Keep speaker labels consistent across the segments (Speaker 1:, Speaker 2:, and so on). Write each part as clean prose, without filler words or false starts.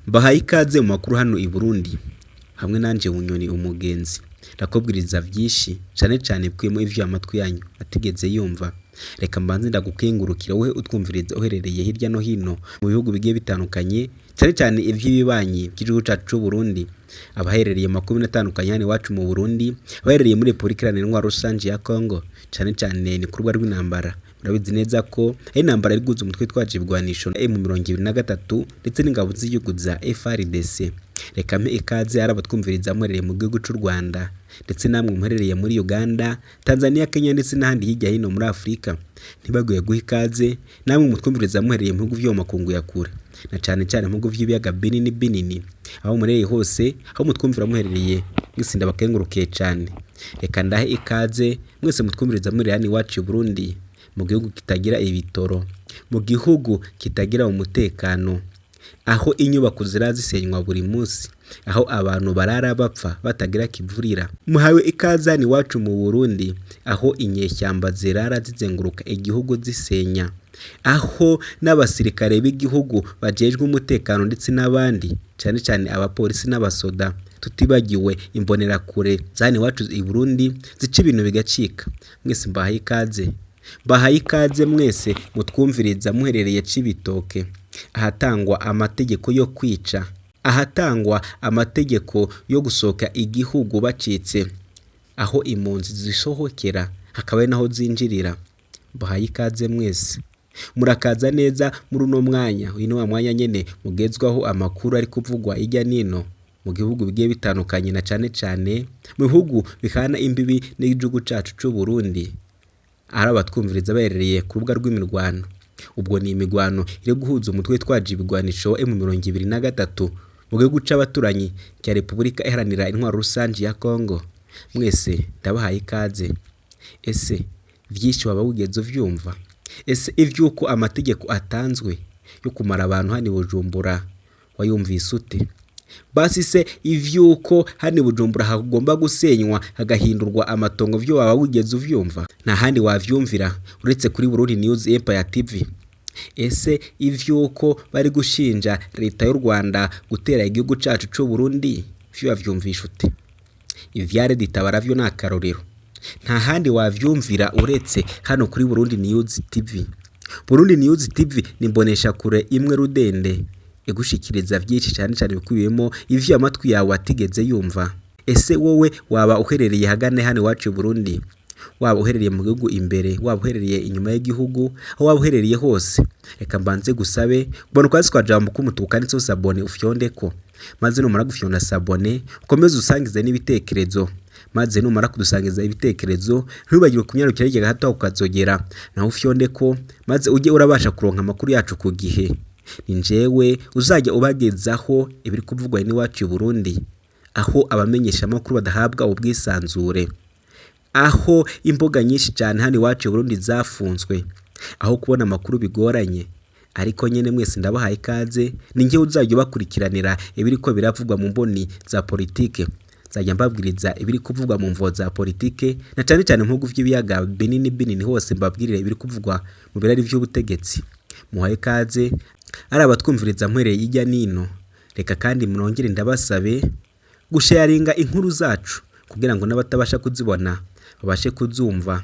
Speaker 1: Mbahaye ikaze mu makuru hano i Burundi hamwe nanje Bunyoni umugenzi ndakubwiriza vyinshi cane bikuyemo ivyo amatwi yanyu atigeze yumva. Reka mbanze ndagukengurukira wowe utwumviriza uherereye hirya no hino mu bihugu bigiye bitandukanye cane ivy'ibibanyi by'igihugu cacu c'u Burundi, abaherereye makumyabiri atandukanye hano iwacu mu Burundi, abaherereye muri Republika Iharanira Rusangi ya Congo cane ni kurwa rw'intambara. Murabizi neza ko intambara iri guza umutwe twaje ibigwanisho M23 ndetse n'ingabo z'igihugu za FARDC. Reka mpe ikaze arabatwumviriza muherereye mu gihugu c'u Rwanda ndetse namwe muherereye muri Uganda, Tanzania, Kenya ndetse n'ahandi hirya hino muri Afrika. Ntibaguye guha ikaze namwe mutwumviriza muherereye mu bihugu vyo makungu ya kure na cane mu bihugu vy'ibiyaga binini aho muherereye hose, aho mutwumvira muherereye mwese ndabakengurukiye cane. Reka ndahe ikaze mwese mutwumviriza muherereye hano iwacu i Burundi, mu gihugu kitagira ibitoro, mu gihugu kitagira umutekano, aho inyubako zirazisenywa buri munsi, aho abantu barara bapfa batagira kivurira. Muhawe ikaze hano iwacu mu Burundi, aho inyeshyamba zirara zizenguruka igihugu zisenya, aho n'abasirikare b'igihugu bajejwe umutekano ndetse n'abandi cane abapolisi n'abasoda, tutibagiwe imbonerakure zani iwacu i Burundi zica ibintu bigacika. Mwese mbahaye ikaze mwese mutwumviriza muherereye Cibitoke, ahatangwa amategeko yo kwica, ahatangwa amategeko yo gusohoka igihugu bacitse, aho impunzi zisohokera hakaba naho zinjirira. Mbahaye ikaze mwese, murakaza neza muri uno mwanya, uyu wa mwanya nyene mugezwaho amakuru ari kuvugwa ijya nino mu gihugu bigiye bitandukanye na cane mu bihugu bihana imbibi n'igihugu cacu c'u Burundi. Arabatwumviriza baherereye ku rubuga rw'imirwano, ubwo ni imigwano iri guhuza umutwe twaje ibigwanisho M23 mu gihugu c'abaturanyi cya Republika Iharanira Rusangi ya Congo. Mwese ndabahaye ikaze. Ese vyinshi waba wigeze uvyumva? Ese ivyuko amategeko atanzwe yo kumara abantu hani Bujumbura wayumvise ute? Basi se ivyuko hani Bujumbura hagomba gusenywa hagahindurwa amatongo vyo waba wigeze uvyumva? Na handi wavyumvira uretse kuri Burundi News Empire TV. Ese ivyuko bari gushinja leta y'u Rwanda gutera igihugu cacu c'u Burundi vyo wavyumvisha ute? Ivyare ditabara vyo nakarorero, nta handi wavyumvira uretse hano kuri Burundi News TV. Burundi News TV nimbonesha kure imwe rudende igushikiriza vyinshi cane bikubiyemo ivyo amatwi yawe atigeze yumva. Ese wowe waba uherereye hagane hano iwacu i Burundi, waba uherereye mu gihugu imbere, waba uherereye inyuma y'igihugu, aho waba uherereye hose, reka mbanze gusabe ubona kwazi kwa jambo kumutuka ndetse usabone ufyondeko, maze numara gufyonda sabone ukomeze usangize n'ibitekerezo, maze numara kudusangiza ibitekerezo ntubagire kunyarukira igihe gato ukazogera naho ufyondeko, maze ujye urabasha kuronka amakuru yacu ku gihe. Ni njewe uzajya ubagezaho ibiri kuvugwa n'iwacu i Burundi, aho abamenyesha amakuru badahabwa ubwisanzure, aho imboga nyinshi cyane hano iwacu i Burundi zafunzwe, aho kubona amakuru bigoranye. Ariko nyene mwese ndabahaye ikaze, ni ngewe uzajya ubakurikiranira ibiri ko biravugwa mu mboni za politike, nzajya mbabwiriza ibiri kuvugwa mu mvo za politike na cane mu bihugu vy'ibiyaga binini hose, mbabwirire ibiri kuvugwa mu birari vy'ubutegetsi. Muhaye ikaze arabatwumviriza muhereye ijya nino. Reka kandi munongere ndabasabe gusharinga inkuru zacu kugira ngo n'abatabasha kuzibona babashe kuzumva.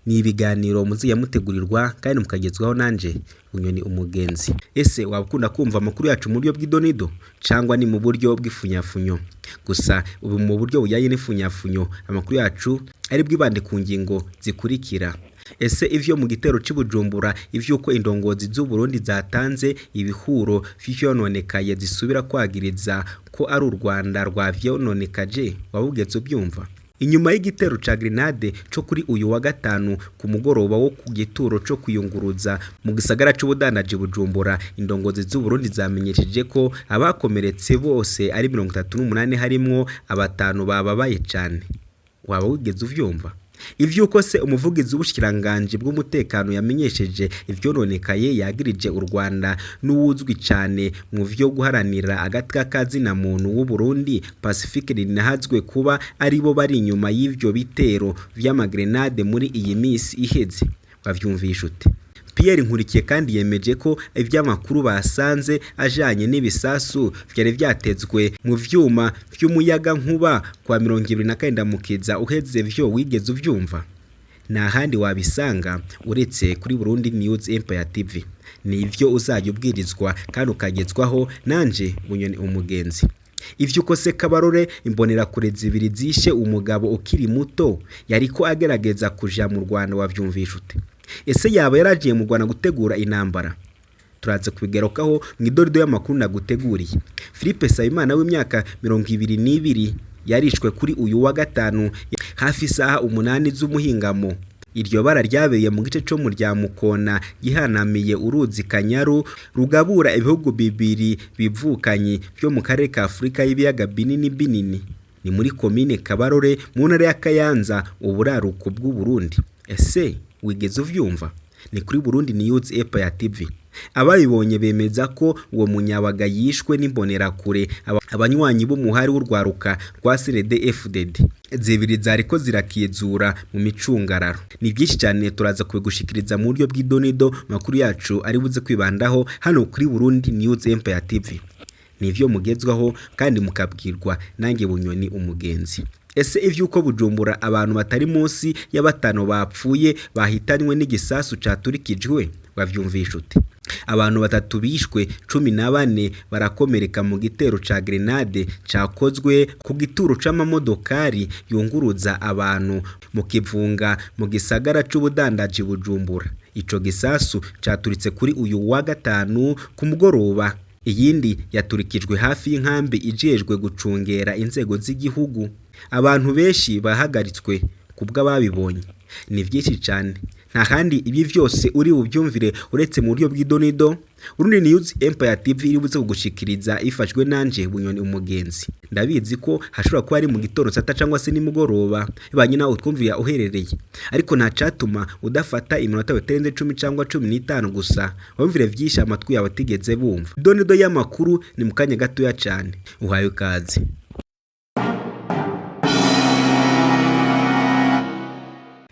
Speaker 1: Ni ibiganiro muziya mutegurirwa kandi mukagezwaho nanje Bunyoni umugenzi. Ese wabakunda kumva amakuru yacu mu buryo bw'idonido cyangwa ni mu buryo bw'ifunyafunyo? Gusa ubu mu buryo bujyanye n'ifunyafunyo, amakuru yacu ari bwibande ku ngingo zikurikira. Ese ivyo mu gitero c'Ibujumbura, ivyuko indongozi z'u Burundi zatanze ibihuro vyononekaye zisubira kwagiriza ko ari u Rwanda rwavyononekaje, wabugeze ubyumva? Inyuma y'igitero ca grenade co kuri uyu wa gatanu ku mugoroba wo ku gituro co kuyunguruza mu gisagara c'Ubudanaji Bujumbura, indongozi z'u Burundi zamenyesheje ko abakomeretse bose ari 38 harimwo abatanu bababaye cane. Waba wigeze uvyumva? Ivyuko se umuvugizi w'ubushikiranganje bw'umutekano yamenyesheje ivyononekaye yagirije u Rwanda n'uwuzwi cyane mu vyo guharanira agatka kazina muntu w'u Burundi Pacifique Ninahazwe kuba ari bo bari inyuma y'ivyo bitero vy'amagrenade muri iyi misi iheze. Bavyumvisha ute? Pierre Nkurikiye kandi yemeje ko iby'amakuru basanze ajanye n'ibisasu byari byatezwe mu vyuma vy'umuyaga nkuba kwa 29 Ndamukiza uheze vyo wigeze uvyumva. Nta handi wabisanga uretse kuri Burundi News Empire TV. Nivyo uzajya ubwirizwa kandi ukagezwaho nanje Bunyoni Umugenzi. Ivyo ukose Kabarore imbonera kure zibiri zishe umugabo ukiri muto yariko agerageza kuja mu Rwanda wavyumvisha ute? Ese yaba yaragiye mu Rwanda gutegura intambara? Turaze kubigerokaho mw'idorido y'amakuru naguteguriye. Philippe Sayimana w'imyaka 22 yarishwe kuri uyu wa gatanu hafi isaha 8 z'umuhingamo. Iryo bara ryabereye mu gice cyo mu rya Mukona gihanamiye uruzi Kanyaru rugabura ibihugu bibiri bivukanye byo mu karere ka Afrika y'ibiyaga binini. Ni muri komine Kabarore mu ntara ya Kayanza uburaruko bw'u Burundi. Ese wigeze uvyumva? Ni kuri Burundi News Empire TV. Abayibonye bemeza ko uwo munyabaga yishwe n'imbonera kure abanywanyi b'umuhari w'urwaruka rwa CNDD-FDD. Zibiri zariko zirakiyezura mu micungararo. Ni byinshi cyane turaza kubigushikiriza mu buryo bw'idonido makuru yacu ari buze kwibandaho hano kuri Burundi News Empire TV. Nivyo mugezwaho kandi mukabwirwa nange Bunyoni Umugenzi. Ese ivyuko Bujumbura abantu batari munsi ya 5 bapfuye bahitanywe n'igisasu caturikijwe wavyumvisha ute? Abantu 3 bishwe 14 barakomereka mu gitero ca grenade cakozwe ku gituro c'amamodokari yunguruza abantu mu Kivunga mu gisagara c'ubudandaji Bujumbura. Ico gisasu caturitse kuri uyu wa gatanu ku mugoroba. Iyindi yaturikijwe hafi y'inkambi ijejwe gucungera inzego z'igihugu. Abantu benshi bahagaritswe kubw'ababibonye. Ni byinshi cyane. Nta handi ibi vyose uri bubyumvire uretse mu buryo bw'idonido. Burundi News Empire TV iri buze kugushikiriza ifashwe nanje Bunyoni Umugenzi. Ndabizi ko hashobora kuba ari mu gitondo sata cyangwa se nimugoroba banye nawe utwumvira uherereye. Ariko nta catuma udafata iminota biterenze 10 cyangwa 15 gusa. Wumvire vyisha amatwi yawe tigeze bumva. Donido y'amakuru ni mukanya gato ya cyane. Uhaye kazi.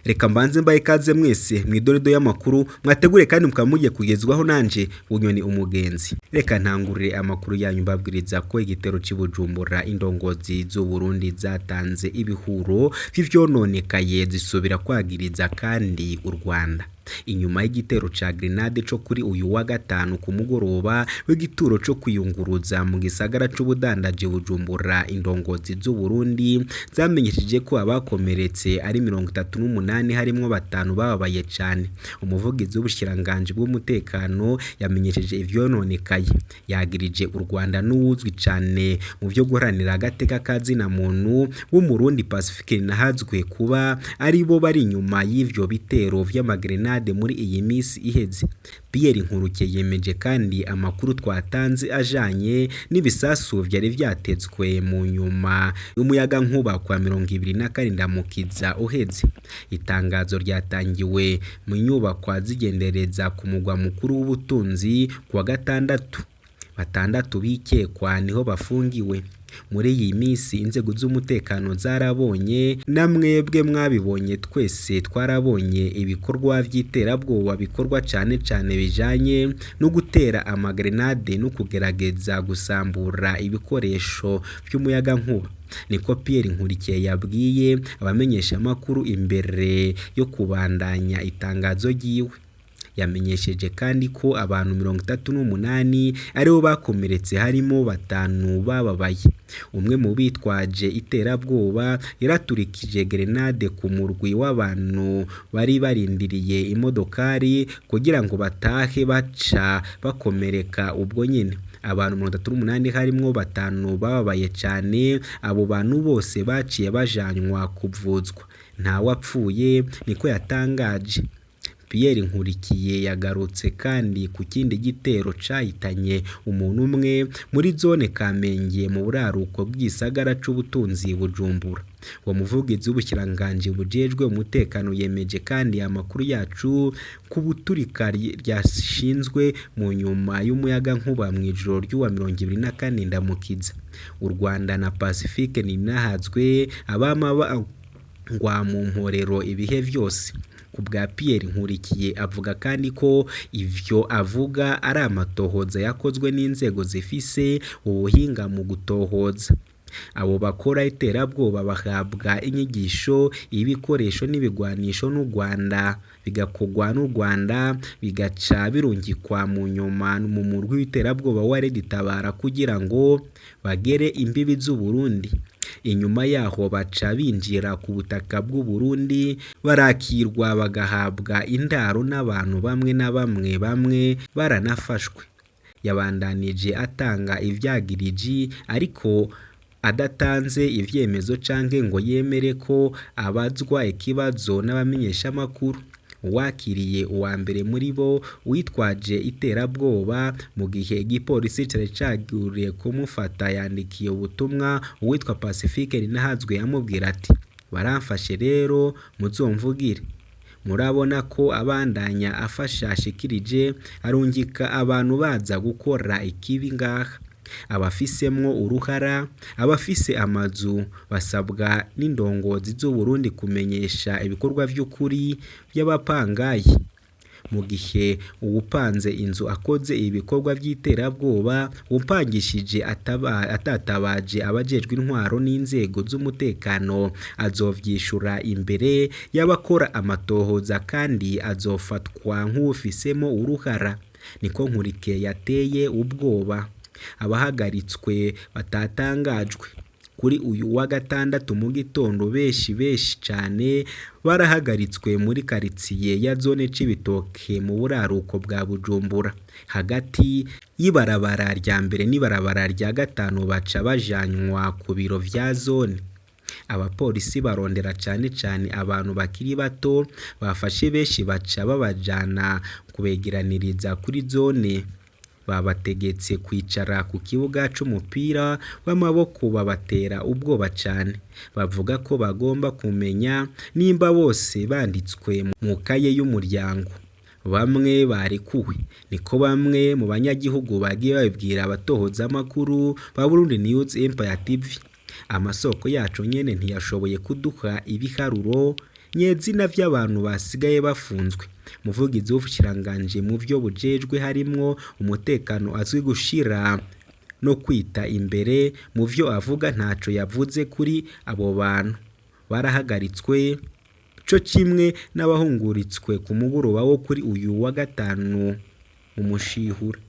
Speaker 1: Reka mbanze mbaye kaze mwese mw'idorido y'amakuru mwategure kandi mukamugiye kugezwaho nanje Bunyoni Umugenzi. Reka ntangurire amakuru yanyu mbabwiriza ko igitero cy'Ibujumbura indongozi z'u Burundi zatanze ibihuro vy'ivyononekaye zisubira kwagiriza kandi u Rwanda. Inyuma y'igitero ca grenade cyo kuri uyu wa gatanu ku mugoroba w'igituro cyo kwiyunguruza mu gisagara c'ubudandaje Bujumbura indongozi z'u Burundi zamenyesheje ko abakomeretse ari 38 harimwo 5 bababaye cyane. Umuvugizi w'ubushiranganje bw'umutekano yamenyesheje ivyononekaye. Yagirije u Rwanda n'uwuzwi cyane mu byo guharanira agateka kazina muntu w'umurundi Pacifique nahazwe kuba ari bo bari inyuma y'ivyo bitero vy'amagrenade muri iyi misi iheze. Pierre Nkurikiye yemeje kandi amakuru twatanze ajanye n'ibisasu vyari vyatezwe mu nyuma y'umuyaga nkuba kwa 29 Ndamukiza uheze. Itangazo ryatangiwe mu nyubako zigendereza ku mugwa mukuru w'ubutunzi kwa gatandatu. 6 bikekwa niho bafungiwe. Muri iyi misi inzego z'umutekano zarabonye namwebwe mwabibonye twese twarabonye ibikorwa vy'iterabwoba bikorwa cyane bijanye no gutera amagrenade no kugerageza gusambura ibikoresho by'umuyaga nkuba. Niko Pierre Nkurikiye yabwiye abamenyesha makuru imbere yo kubandanya itangazo ryiwe. Yamenyesheje kandi ko abantu 38 aribo bakomeretse harimo 5 bababaye. Umwe mu bitwaje iterabwoba yaraturikije grenade ku murwi w'abantu bari barindiriye imodokari kugira ngo batahe baca bakomereka ubwo nyene. Abantu 38 harimwo 5 bababaye cyane. Abo bantu bose baciye bajanywa kuvuzwa. Nta wapfuye niko yatangaje. Pierre Nkurikiye yagarutse kandi ku kindi gitero cahitanye umuntu umwe muri zone Kamenge mu buraruko bw'isagara c'ubutunzi Bujumbura. Uwo muvugizi w'ubushiranganje bujejwe umutekano yemeje kandi amakuru yacu ku buturika ryashinzwe mu nyuma y'umuyaga nkuba mu ijoro ry'uwa 24 Ndamukiza. U Rwanda na Pacifique ninahazwe abama ngwa mu mporero ibihe vyose. Ku bwa Pierre Nkurikiye avuga kandi ko ivyo avuga ari amatohoza yakozwe n'inzego zifise ubuhinga mu gutohoza. Abo bakora iterabwoba bahabwa inyigisho, ibikoresho n'ibigwanisho n'u Rwanda, bigakogwa n'u Rwanda, bigaca birungikwa mu nyuma mu murwi w'iterabwoba wa Red Tabara kugira ngo bagere imbibi z'u Burundi. Inyuma yaho baca binjira ku butaka bw'u Burundi, barakirwa bagahabwa indaro n'abantu bamwe baranafashwe. Yabandanije atanga ivyagiriji ariko adatanze ivyemezo canke ngo yemere ko abazwa ikibazo n'abamenyeshamakuru. Uwakiriye uwa mbere muri bo witwaje iterabwoba mu gihe igipolisi cari caguriye kumufata yandikiye ubutumwa uwitwa Pacifique Ninahazwe amubwira ati baramfashe rero muzomvugire. Murabona ko abandanya afashashikirije arungika abantu baza gukora ikibi ngaha. Abafisemwo uruhara, abafise amazu basabwa n'indongozi z'u Burundi kumenyesha ibikorwa vy'ukuri by'abapangayi. Mu gihe uwupanze inzu akoze ibikorwa vy'iterabwoba, upangishije atatabaje abajejwe intwaro n'inzego z'umutekano azovyishura imbere y'abakora amatohoza kandi azofatwa nk'ufisemo uruhara. Niko Nkurikiye yateye ubwoba. Abahagaritswe batatangajwe. Kuri uyu wa gatandatu mu gitondo benshi cane barahagaritswe muri karitsiye ya zone Cibitoke mu buraruko bwa Bujumbura, hagati y'ibarabara rya mbere n'ibarabara rya gatanu, baca bajanywa ku biro vya zone. Abapolisi barondera cane abantu bakiri bato, bafashe benshi baca babajana kubegeraniriza kuri zone. Babategetse kwicara ku kibuga c'umupira w'amaboko, babatera ubwoba cane. Bavuga ko bagomba kumenya nimba bose banditswe mu kaye y'umuryango. Bamwe barekuwe. Niko bamwe mu banyagihugu bagiye babibwira abatohoza amakuru ba Burundi News Empire TV. Amasoko yacu nyene ntiyashoboye kuduha ibiharuro nyezina vy'abantu basigaye bafunzwe. Umuvugizi w'ubushikiranganje mu vyo bujejwe harimwo umutekano azwi gushira no kwita imbere mu vyo avuga ntaco yavuze kuri abo bantu barahagaritswe, co kimwe n'abahunguritswe ku mugoroba wo kuri uyu wa gatanu mu Mushihura.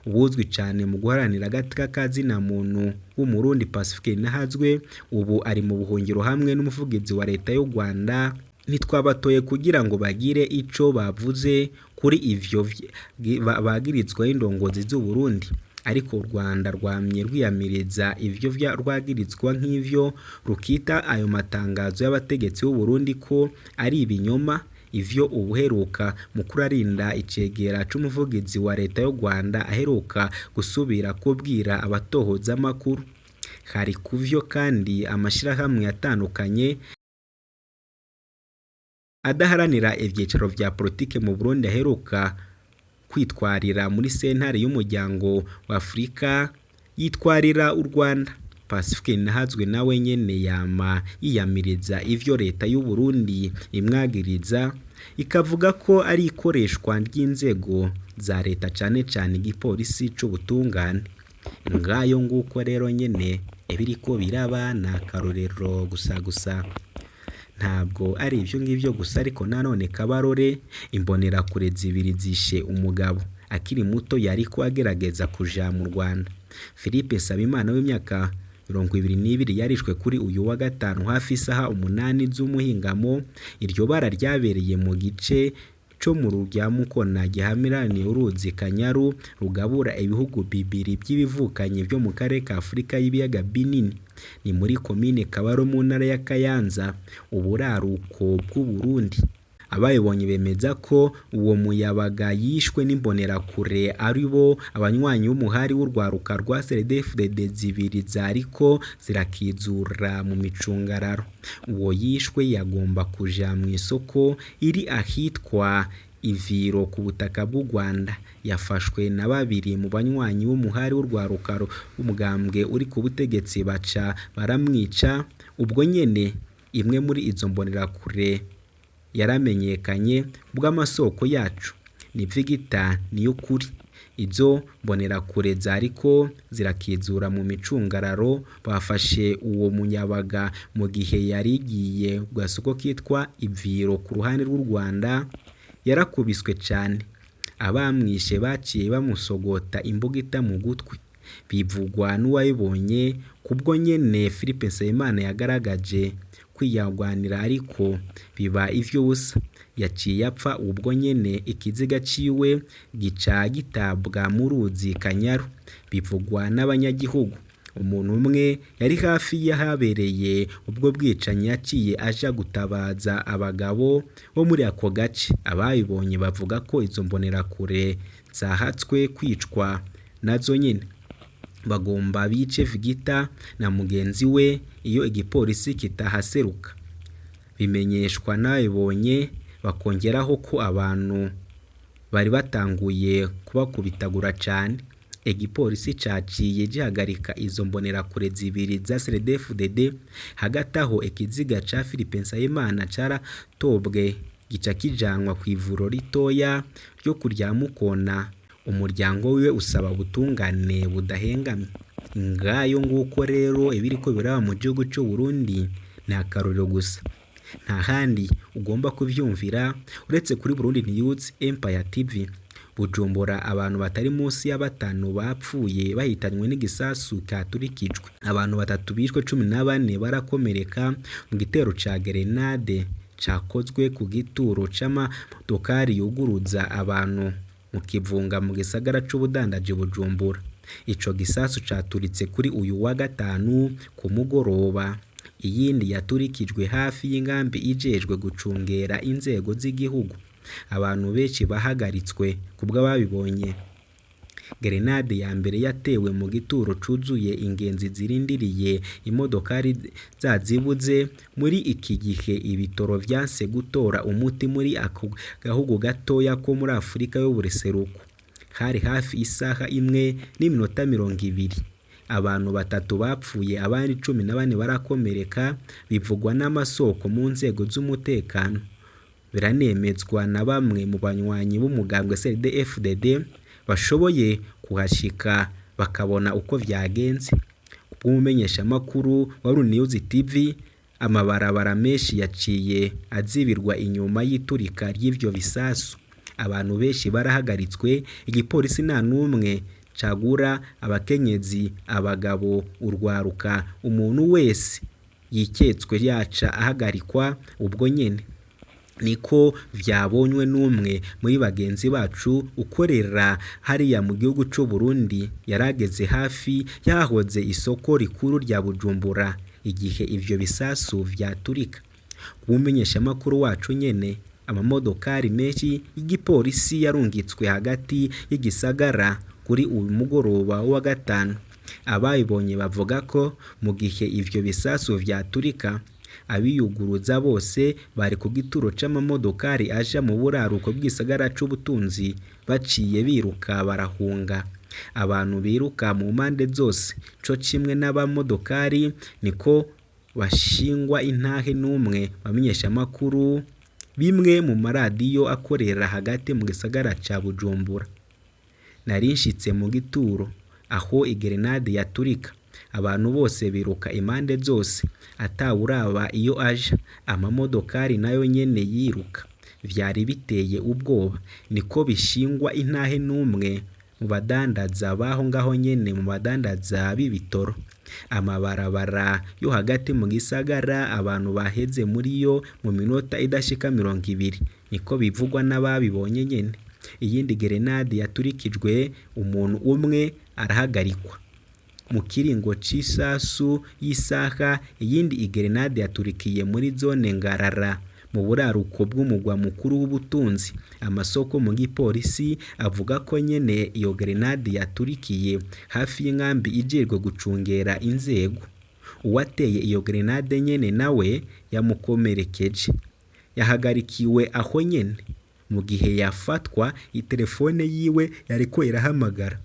Speaker 1: Ubuzwi cane mu guharanira agateka kazina muntu w'umurundi Pacifique Ninahazwe ubu ari mu buhungiro hamwe n'umuvugizi wa leta y'u Rwanda. Nitwabatoye kugira ngo bagire ico bavuze kuri ivyo bagirizwa indongozi z'u Burundi, ariko u Rwanda rwamye rwiyamiriza ivyo rwagirizwa nk'ivyo, rukita ayo matangazo y'abategetsi b'u Burundi ko ari ibinyoma. Ivyo ubuheruka mu kurarinda icegera c'umuvugizi wa leta y'u Rwanda aheruka gusubira kubwira abatohoza amakuru. Hari kuvyo kandi amashirahamwe atandukanye adaharanira ivyicaro vya politike mu Burundi aheruka kwitwarira muri sentare y'umuryango wa Afrika yitwarira u Rwanda. Pacifique Ninahazwe nawe nyene yama yiyamiriza ivyo leta y'u Burundi imwagiriza, ikavuga ko ari ikoreshwa ry'inzego za leta cane igipolisi c'ubutungane. Ngayo nguko rero nyene ebiriko biraba na karorero gusa. Ntabwo ari ivyo ngivyo gusa, ariko nanone Kabarore imbonera kure zibiri zishe umugabo akiri muto yariko agerageza kuja mu Rwanda. Philippe Nsabimana w'imyaka 22 yarishwe kuri uyu wa gatanu hafi isaha 8 z'umuhingamo. Iryo bara ryabereye mu gice co mu rya Mukona gihamiraniye uruzi Kanyaru rugabura ibihugu bibiri by'ibivukanye byo mu karere ka Afrika y'ibiyaga binini. Ni muri komine Kabaro mu ntara ya Kayanza, uburaruko bw'u Burundi. Abayibonye bemeza ko uwo muyabaga yishwe n'imbonera kure ari bo abanywanyi b'umuhari w'urwaruka rwa CNDD-FDD zibiri zariko zirakizura mu micungararo. Uwo yishwe yagomba kuja mu isoko iri ahitwa Iviro ku butaka bw'u Rwanda. Yafashwe na babiri mu banywanyi b'umuhari w'urwaruka umugambwe uri ku butegetsi baca baramwica. Ubwo nyene imwe muri izo mbonera kure yaramenyekanye bw'amasoko yacu ni Victor Niyukuri. Izo mbonerakure zariko zirakizura mu micungararo bafashe uwo munyabaga mu gihe yarigiye ku gasoko kitwa Iviro ku ruhande rw'u Rwanda. Yarakubiswe cyane, abamwishe baciye bamusogota imbugita mu gutwi. Bivugwa n'uwayibonye kubwo nyene Philippe Nsabimana yagaragaje kwiyagwanira ariko biba ivy'ubusa, yaciye apfa ubwo nyene ikiziga ciwe gica gitabwa mu ruzi Kanyaru. Bivugwa n'abanyagihugu. Umuntu umwe yari hafi yahabereye ubwo bwicanyi yaciye aja gutabaza abagabo bo muri ako gace. Abayibonye bavuga ko izo mbonerakure zahatswe kwicwa nazo nyene bagomba bice Victor na mugenzi we iyo igipolisi kitahaseruka. Bimenyeshwa n'ababibonye bakongeraho ko abantu bari batanguye kubakubitagura cyane. Igipolisi caciye gihagarika izo mbonerakure zibiri za CNDD-FDD. Hagati aho ikiziga ca Philippe Nsabimana caratobwe gica kijanwa ku ivuriro ritoya ryo kurya Mukona. Umuryango wiwe usaba ubutungane budahengamye. Ngayo nguko rero ibiriko biraba mu gihugu cy'u Burundi ni akarorero gusa, nta handi ugomba kuvyumvira uretse kuri Burundi News Empire TV. Bujumbura abantu batari munsi ya 5 bapfuye bahitanywe n'igisasu katurikijwe. Abantu 3 bishwe 14 barakomereka mu gitero ca grenade cakozwe ku gituro c'amadokari yuguruza abantu mu Kivunga mu gisagara c'ubudandaji Bujumbura. Ico gisasu caturitse kuri uyu wa gatanu ku mugoroba. Iyindi yaturikijwe hafi y'ingambi ijejwe gucungera inzego z'igihugu. Abantu benshi bahagaritswe kubwo babibonye. Grenade ya mbere yatewe mu gituro cuzuye ingenzi zirindiriye imodokari zazibuze. Muri iki gihe ibitoro vyanse gutora umuti muri ako gahugu gatoya ko muri Afrika y'Ubuseruko. Hari hafi isaha 1:20. Abantu 3 bapfuye, abandi 14 barakomereka. Bivugwa n'amasoko mu nzego z'umutekano. Biranemezwa na bamwe mu banywanyi b'umugambwe CNDD-FDD bashoboye kuhashika bakabona uko vyagenze. Umumenyesha makuru wa News TV, amabarabara menshi yaciye azibirwa inyuma y'iturika ry'ivyo bisasu. Abantu benshi barahagaritswe. Igipolisi nta numwe cagura abakenyezi, abagabo, urwaruka. Umuntu wese yiketswe yaca ahagarikwa ubwo nyene. Niko vyabonywe n'umwe muri bagenzi bacu ukorera hariya mu gihugu cy'u Burundi. Yarageze hafi yahoze isoko rikuru rya Bujumbura igihe ivyo bisasu vyaturika. Umumenyesha makuru wacu nyene, amamodokari menshi y'igipolisi yarungitswe hagati y'igisagara kuri uyu mugoroba wa gatanu. Abayibonye bavuga ko mu gihe ivyo bisasu vyaturika, abiyuguruza bose bari ku gituro c'amamodokari aja mu buraruko bw'isagara c'ubutunzi baciye biruka barahunga. Abantu biruka mu mpande zose co kimwe n'abamodokari niko bashingwa intahe n'umwe bamenyesha makuru bimwe mu maradiyo akorera hagati mu gisagara ca Bujumbura. Narinshitse mu gituro aho igrenade yaturika. Abantu bose biruka impande zose atawuraba iyo aja. Amamodokari nayo nyene yiruka. Vyari biteye ubwoba. Niko bishingwa intahe n'umwe mu badandaza baho ngaho nyene, mu badandaza b'ibitoro. Amabarabara yo hagati mu gisagara abantu baheze muri yo mu minota idashika 20. Niko bivugwa n'ababibonye nyene. Iyindi grenade yaturikijwe, umuntu umwe arahagarikwa mu kiringo c'isasu y'isaha. Iyindi igrenade yaturikiye muri zone Ngarara mu buraruko bw'umugwa mukuru w'ubutunzi. Amasoko mu gipolisi avuga ko nyene iyo grenade yaturikiye hafi y'ingambi ijejwe gucungera inzego. Uwateye iyo grenade nyene nawe yamukomerekeje. Yahagarikiwe aho nyene. Mu gihe yafatwa, itelefone yiwe yariko irahamagara.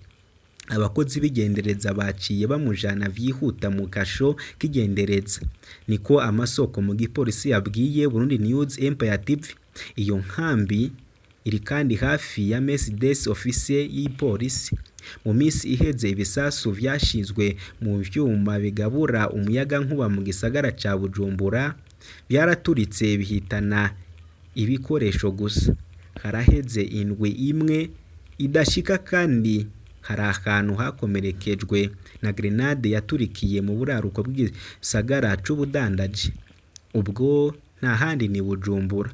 Speaker 1: abakozi b'igendereza baciye bamujana vyihuta mu kasho k'igendereza, niko amasoko mu gipolisi yabwiye Burundi News Empire TV. Iyo nkambi iri kandi hafi ya Mercedes office y'ipolisi. Mu minsi iheze ibisasu vyashizwe mu vyuma bigabura umuyaga nkuba mu gisagara ca Bujumbura byaraturitse bihitana ibikoresho gusa. Haraheze indwi imwe idashika kandi hari ahantu hakomerekejwe na grenade yaturikiye mu buraruko bw'isagara c'ubudandaji. Ubwo nta handi ni Bujumbura.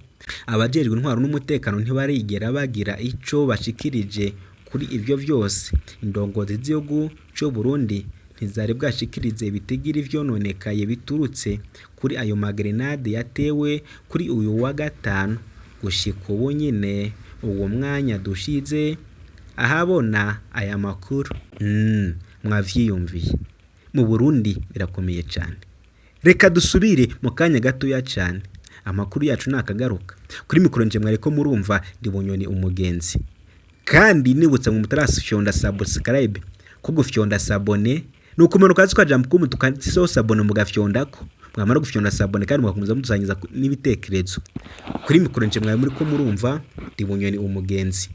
Speaker 1: Abajejwe intwaro n'umutekano ntibarigera bagira ico bashikirije kuri ivyo vyose. Indongozi z'igihugu cyo Burundi ntizari bwashikirize ibitigiri ivyononekaye biturutse kuri ayo magrenade yatewe kuri uyu wa gatanu. Gushika ubu nyine uwo mwanya dushize ahabona aya makuru. Mwavyiyumviye, mu Burundi birakomeye cyane. Reka dusubire mu kanya gatoya cyane, amakuru yacu nakagaruka. Kuri mikoro nje mwareko murumva ndi Bunyoni umugenzi, kandi nibutsa mu mutarasufyonda subscribe ko gufyonda sabone nuko umanuka kazi kwa jambo kumutukandiso sabone mugafyondako, mwamara gufyonda sabone kandi mugakomeza mudusangiza n'ibitekerezo. Kuri mikoro nje mwari muri ko murumva ndi Bunyoni umugenzi.